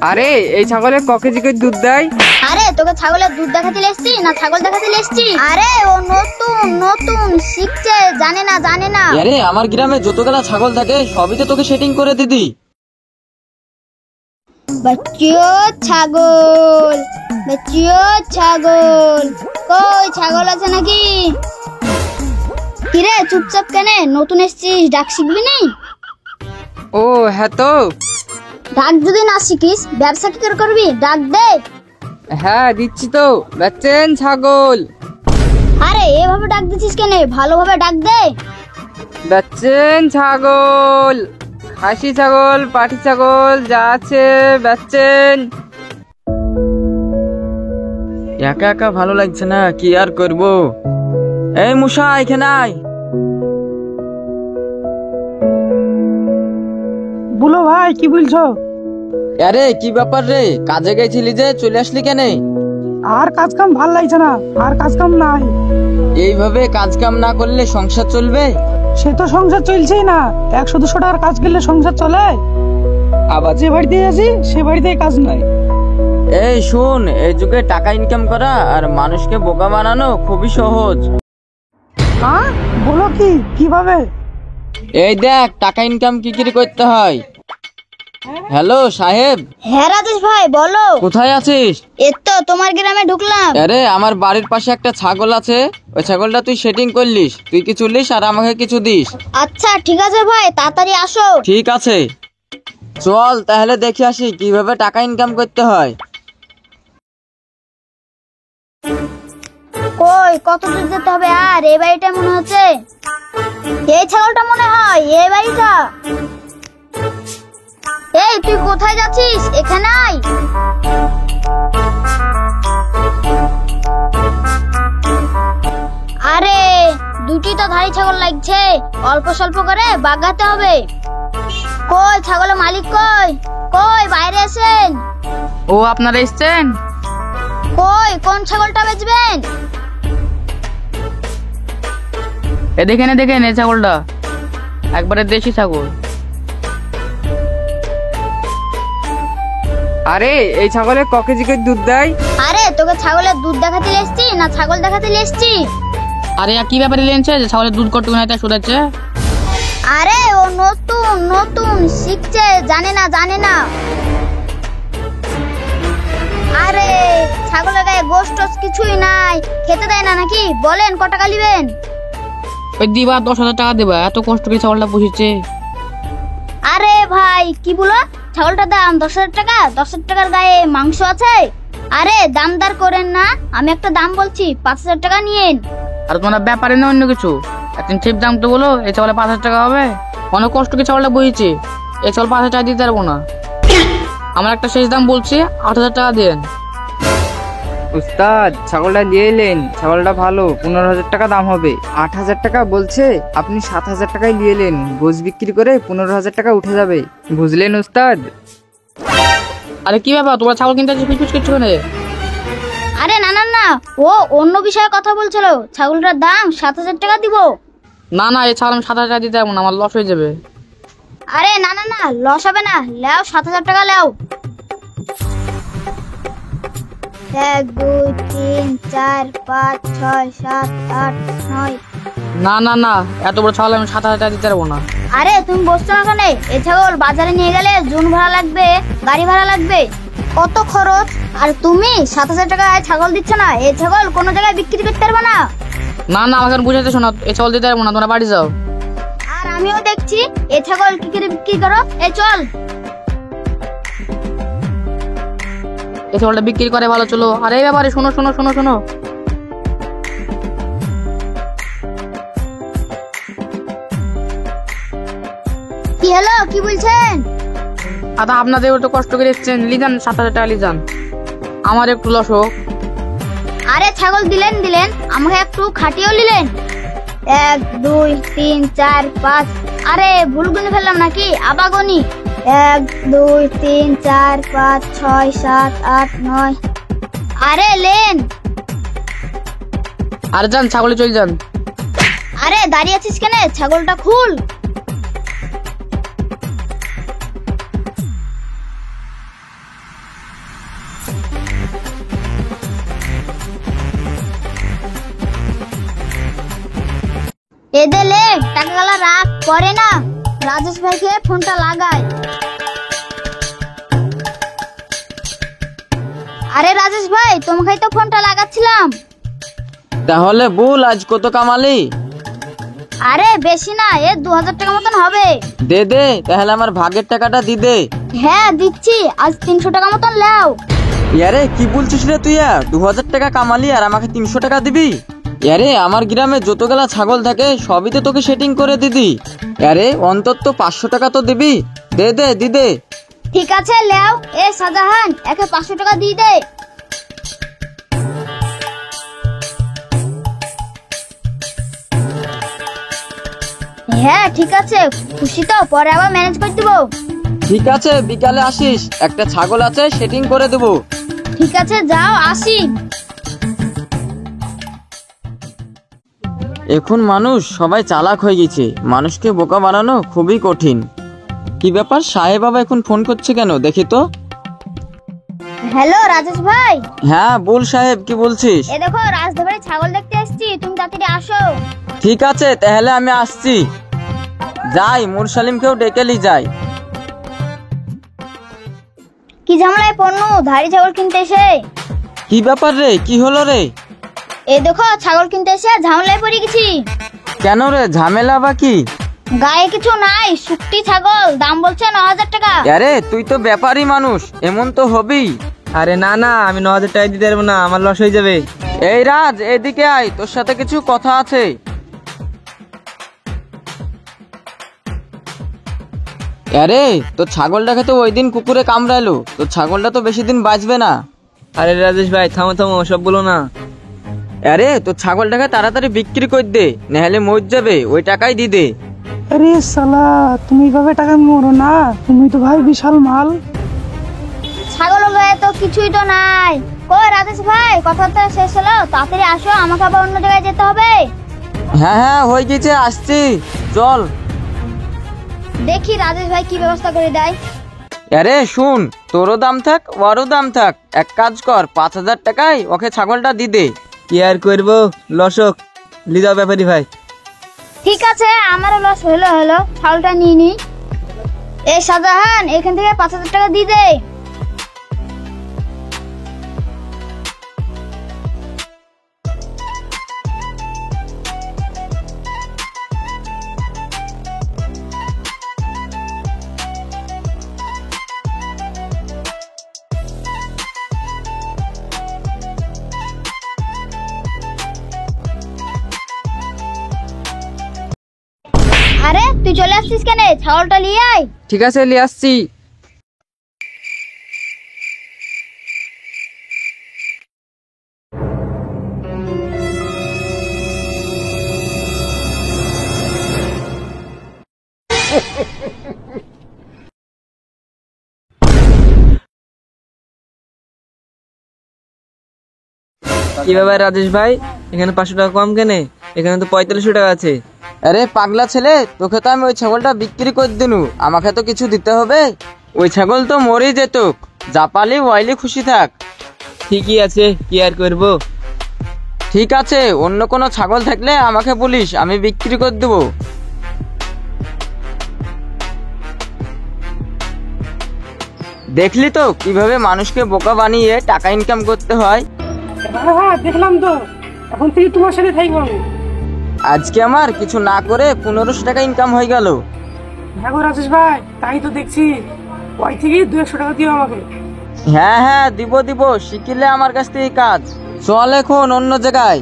আরে এই ছাগলে ক কেজি করে দুধ দেয়? আরে তোকে ছাগলের দুধ দেখাতে এসেছি না ছাগল দেখাতে এসেছি? আরে ও নতুন নতুন শিখছে, জানে না। আরে আমার গ্রামে যতগুলা ছাগল থাকে সবই তো তোকে সেটিং করে দিদি। বাচ্চো ছাগল কই ছাগল আছে নাকি? কিরে চুপচাপ কেন? নতুন এসেছিস, ডাক শিখবি নি? ও হ্যাঁ তো। ডাক যদি না শিখিস ব্যবসা কি করে করবি? ডাক দে। হ্যাঁ দিচ্ছি তো। বেচেন ছাগল? আরে এভাবে ডাক দিছিস কেন? ভালোভাবে ডাক দে। বেচেন ছাগল, খাসি ছাগল, পাটি ছাগল যা আছে বেচেন। একা একা ভালো লাগছে না, কি আর করব। এই মুসা এখানে আয়। বলো ভাই, কি বলছো? আরে কি ব্যাপার রে, কাজে গেছিলি যে চলে আসলি কেন? আর কাজ কাম ভাল লাগছে না, আর কাজ কাম নাই। এইভাবে কাজ কাম না করলে সংসার চলবে? সে তো সংসার চলছেই না, 100-200 টাকার কাজ করলে সংসার চলে? আবার যে বাড়িতে আছি সে বাড়িতে কাজ নাই। এই শুন, এই যুগে টাকা ইনকাম করা আর মানুষকে বোকা বানানো খুবই সহজ। হ্যাঁ বলো, কিভাবে? এই দেখ টাকা ইনকাম কি করে করতে হয়। হ্যালো সাহেব। হ্যাঁ রাজেশ ভাই বলো। কোথায় আছিস? এই তো তোমার গ্রামে ঢুকলাম। আরে আমার বাড়ির পাশে একটা ছাগল আছে, ওই ছাগলটা তুই সেটিং করলিস, তুই কিছু লিস আর আমাকে কিছু দিস। আচ্ছা ঠিক আছে ভাই, তাড়াতাড়ি আসো। ঠিক আছে চল তাহলে দেখে আসি কিভাবে টাকা ইনকাম করতে হয়। কই কত দূর যেতে হবে? আর এই বাড়িটা মনে হচ্ছে, এই ছাগলটা মনে হয় এই বাড়িটা। এই তুই কোথায় যাচ্ছিস? এখানে আয়। আরে দুটি তো ধাড়ি ছাগল লাগছে, অল্প স্বল্প করে বাগাতে হবে। কই ছাগলের মালিক কই? কই বাইরে আসেন। ও আপনারা এসছেন? কই কোন ছাগলটা বেচবেন? দেখেন এই ছাগলটা একবারে দেশি ছাগল। আরে এই ছাগলে ক কেজি করে দুধ দেয়? আরে তোকে ছাগলের দুধ দেখাতে এসেছি না ছাগল দেখাতে এসেছি? আরে কি ব্যাপারে লেনছে যে ছাগলের দুধ কটুক না তাই শোধাচ্ছে? আরে ও নতুন নতুন শিখছে, জানে না। আরে ছাগলের গায়ে গোশত কিছুই নাই, খেতে দেয় না নাকি? বলেন কত টাকা নেবেন? ওই দিবা 10,000 টাকা দিবা, এত কষ্ট করে ছাগলটা পুষিছে। আরে ভাই কি বলো? ছাগলটার দাম 10,000 টাকা? 10,000 টাকার গায়ে মাংস আছে? আরে দামদার করেন না, আমি একটা দাম বলছি, 5,000 টাকা নিয়েন। আর তোমার ব্যাপারে না অন্য কিছু? এখন ঠিক দাম তো বলো। এই ছাগলে 5,000 টাকা হবে? অনেক কষ্ট করে ছাগলটা বইছে, এই ছাগল 5,000 টাকা দিতে পারবো না। আমার একটা শেষ দাম বলছি, 8,000 টাকা দেন। উস্তাদ ছাগলটা নিয়ে এলেন, ছাগলটা ভালো, 15,000 টাকা দাম হবে। 8,000 টাকা বলছে, আপনি 7,000 টাকায় নিয়ে এলেন, গোশ বিক্রি করে 15,000 টাকা উঠে যাবে, বুঝলেন উস্তাদ? আরে কি ব্যাপার, তোমরা ছাগল কিনতে পিছপিছ করছো কেন? আরে না, ও অন্য বিষয়ে কথা বলছিল। ছাগলটার দাম 7,000 টাকা দিব। না এই ছাগল আমি 7,000 টাকা দিতে পারবো না, আমার লস হয়ে যাবে। আরে না লস হবে না, লেও 7,000 টাকা লেও। 1 2 3 4 5 6 7 8 9। না এত বড় ছাগল আমি 7,000 টাকা দিতে পারবো না। আরে তুমি বসছো না কেন? এই ছাগল বাজারে নিয়ে গেলে জুন ভাড়া লাগবে, গাড়ি ভাড়া লাগবে, কত খরচ। আর তুমি 7,000 টাকায় ছাগল দিচ্ছ না, এই ছাগল কোনো জায়গায় বিক্রি করতে পারবে না। না আমাকে বুঝাতে শোনা, এই ছাগল দিতে পারবো না, তোমরা বাড়ি যাও। আর আমিও দেখছি এই ছাগল কি করে বিক্রি করো। এই চল। এই ছাগলটা বিক্রি করে ভালো, চলো। আর এই ব্যাপারে শোনো। কি হলো, কি বলছেন? আদা আপনাদের তো কষ্ট করে এসছেন, লিজান 7,000 টাকা লিজান, আমার একটু লস হোক। আরে ছাগল দিলেন, আমাকে একটু খাটিয়েও নিলেন। 1 2 3 4 5। আরে ভুল গুনে ফেললাম নাকি? আবাগনি। 1 2 3 4 5 6 7 8 9। আরে লেন। আর যান, ছাগলে চলে যান। আরে দাঁড়িয়ে আছিস কেন? ছাগলটা খুল। এদেলে টাকাগুলা রাখ, পরে না রাজেশ ভাইকে ফোনটা লাগাই। আরে রাজেশ ভাই, তোমাকেই তো ফোনটা লাগাচ্ছিলাম। তাহলে বল আজ কত কামালি? আরে বেশি না, 2000 টাকা মতন হবে। দে দে, তাহলে আমার ভাগের টাকাটা দি দে। হ্যাঁ দিচ্ছি, আজ 300 টাকা মতন লাও। ইয়ারে কি বলছিস রে তুই? 2000 টাকা কামালি আর আমাকে 300 টাকা দিবি? ইয়ারে আমার গ্রামে যতগুলা ছাগল থাকে সবই তো তোকে সেটিং করে দিদি। ইয়ারে অন্তত 500 টাকা তো দিবি। দে দে দি দে। ঠিক আছে লাও। এ শাহজাহান, একে 500 টাকা দিয়ে দে। হ্যাঁ ঠিক আছে, খুশি তো? পরে আবার ম্যানেজ করে দিব। ঠিক আছে, বিকালে আসিস, একটা ছাগল আছে সেটিং করে দেবো। ঠিক আছে যাও, আসি। এখন মানুষ সবাই চালাক হয়ে গেছে, মানুষকে বোকা বানানো খুবই কঠিন। কি ব্যাপার, সাহেব বাবা এখন ফোন করছে কেন দেখি তো। হ্যালো রাজেশ ভাই। হ্যাঁ বল সাহেব, কি বলছিস? এ দেখো রাজধাবাড়ি ছাগল দেখতে এসেছি, তুমি তাড়াতাড়ি আসো। ঠিক আছে তাহলে আমি আসছি। যাই, মুরসালিমকেও ডেকে লি যাই। কি ঝামেলায় পড়নু ধাড়ি ছাগল কিনতে এসে? কি ব্যাপার রে, কি হলো রে? এ দেখো ছাগল কিনতে এসে ঝামেলায় পড়ে গেছি। কেন রে, ঝামেলা বা কি? গায়ে কিছু নাই, শুকটি ছাগল, দাম বলছে 9000 টাকা। আরে তুই তো ব্যাপারী মানুষ, এমন তো হবেই। আরে না না, আমি 9000 টাকা দিতে পারবো না, আমার লস হয়ে যাবে। এই রাজ, এদিকে আয়, তোর সাথে কিছু কথা আছে। আরে তোর ছাগলটাকে তো ওই দিন কুকুরে কামড়ালো, তোর ছাগলটা তো বেশি দিন বাঁচবে না। আরে রাজেশ ভাই, থামো থামো, সব বলো না। আরে তোর ছাগলটাকে তাড়াতাড়ি বিক্রি করে দে, নাহলে মর যাবে, ওই টাকাই দি দে। আরে সালা, তুমি এইভাবে টাকা মরো না, তুমি তো ভাই বিশাল মাল। ছাগল গায়ে তো কিছুই তো নাই। কই রাজেশ ভাই, কথা তো শেষ হলো, তাড়াতাড়ি আসো, আমাকে আবার অন্য জায়গায় যেতে হবে। হ্যাঁ হ্যাঁ হয়ে গেছে, আসছি, চল। দেখি রাজেশ ভাই কি ব্যবস্থা করে দেয়। আরে শুন, তোরও দাম থাক ওরও দাম থাক, এক কাজ কর, 5000 টাকায় ওকে ছাগলটা দি দে। কি আর করবো, লসক লিদাও ব্যাপারী ভাই। ঠিক আছে, আমারও লস হলো হলো, ছাগলটা নিয়ে নি। এই শাহজাহান, এখান থেকে 5000 টাকা দিয়ে দে। আরে তুই চলে আসছিস কেন? ছাগলটা নিয়ে আয়। ঠিক আছে নিয়ে আসছি। কি ব্যাপার রাজেশ ভাই, এখানে 500 টাকা কম কেনে? এখানে তো 4500 টাকা আছে। আরে পাগলা ছেলে, তোকে তো আমি ওই ছাগলটা বিক্রি করে দিনু, আমাকে তো কিছু দিতে হবে। ওই ছাগল তো মরেই যেত, যা পালি ওয়াইলি খুশি থাক। ঠিকই আছে, কি আর করবো। ঠিক আছে, অন্য কোনো ছাগল থাকলে আমাকে বলিস, আমি বিক্রি করে দেবো। দেখলি তো কিভাবে মানুষকে বোকা বানিয়ে টাকা ইনকাম করতে হয়। হ্যাঁ হ্যাঁ দেখলাম তো, এখন থেকে তোমার সাথে থাকবো আমি। আজকে আমার কিছু না করে 1500 টাকা ইনকাম হয়ে গেল। হ্যাঁ গো রাজেশ ভাই, তাই তো দেখছি। ওই থেকে 200 টাকা দিও আমাকে। হ্যাঁ হ্যাঁ দিব দিব, শিখিলে আমার কাছ থেকে কাজ। চল এখন অন্য জায়গায়।